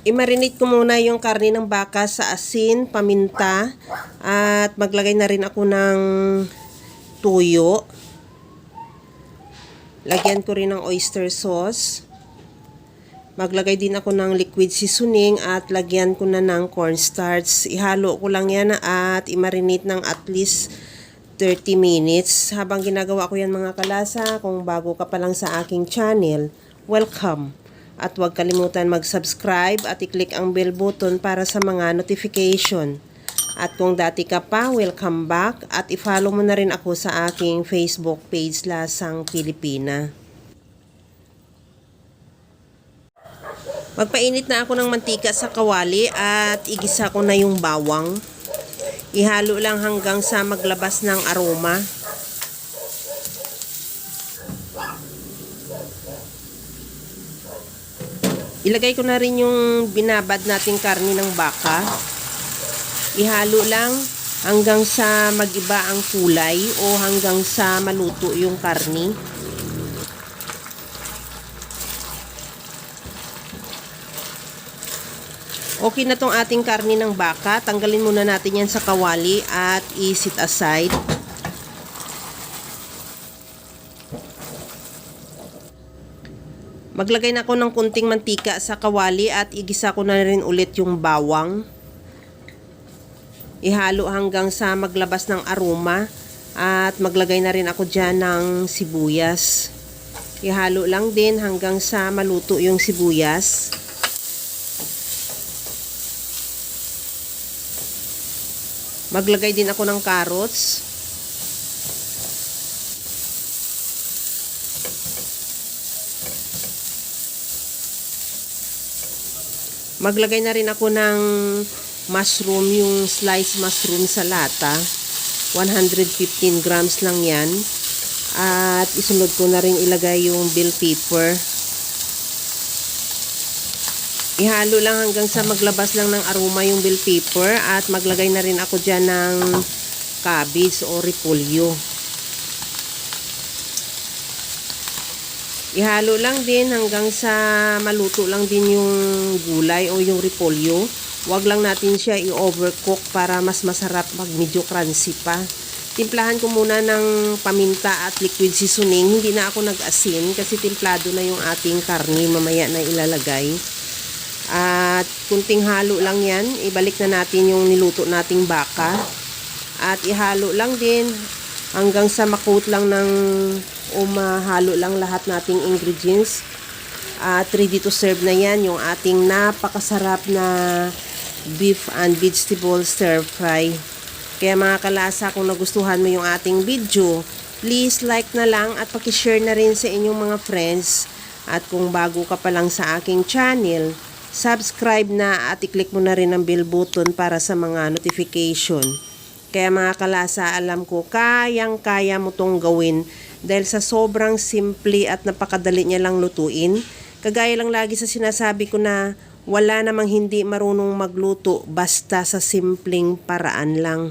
I-marinate ko muna yung karne ng baka sa asin, paminta, at maglagay na rin ako ng tuyo. Lagyan ko rin ng oyster sauce. Maglagay din ako ng liquid seasoning at lagyan ko na ng cornstarch. Ihalo ko lang yan at i-marinate ng at least 30 minutes. Habang ginagawa ko yan mga kalasa, kung bago ka pa lang sa aking channel, welcome. At huwag kalimutan mag-subscribe at i-click ang bell button para sa mga notification. At kung dati ka pa, welcome back. At i-follow mo na rin ako sa aking Facebook page, Lasang Pilipina. Magpainit na ako ng mantika sa kawali at igisa ko na yung bawang. Ihalo lang hanggang sa maglabas ng aroma. Ilagay ko na rin yung binabad nating karne ng baka. Ihalo lang hanggang sa mag-iba ang kulay o hanggang sa maluto yung karne. Okay na tong ating karne ng baka. Tanggalin muna natin yan sa kawali at i-set aside. Maglagay na ako ng kunting mantika sa kawali at igisa ko na rin ulit yung bawang. Ihalo hanggang sa maglabas ng aroma at maglagay na rin ako dyan ng sibuyas. Ihalo lang din hanggang sa maluto yung sibuyas. Maglagay din ako ng carrots. Maglagay na rin ako ng mushroom, yung sliced mushroom sa lata. 115 grams lang yan. At isunod ko na rin ilagay yung bell pepper. Ihalo lang hanggang sa maglabas lang ng aroma yung bell pepper. At maglagay na rin ako dyan ng cabbage o repolyo. Ihalo lang din hanggang sa maluto lang din yung gulay o yung repolyo. Huwag lang natin siya i-overcook para mas masarap pag medyo crunchy pa. Timplahan ko muna ng paminta at liquid seasoning. Hindi na ako nag-asin kasi timplado na yung ating karne. Mamaya na ilalagay. At kunting halo lang yan. Ibalik na natin yung niluto nating baka. At ihalo lang din hanggang sa makoat lang ng o mahalo lang lahat nating ingredients. At ready to serve na yan yung ating napakasarap na beef and vegetable stir fry. Kaya mga kalasa, kung nagustuhan mo yung ating video, please like na lang at pakishare na rin sa inyong mga friends. At kung bago ka pa lang sa aking channel, subscribe na at i-click mo na rin ang bell button para sa mga notification. Kaya mga kalasa, alam ko kayang-kaya mo tong gawin dahil sa sobrang simple at napakadali niya lang lutuin. Kagaya lang lagi sa sinasabi ko na wala namang hindi marunong magluto basta sa simpleng paraan lang.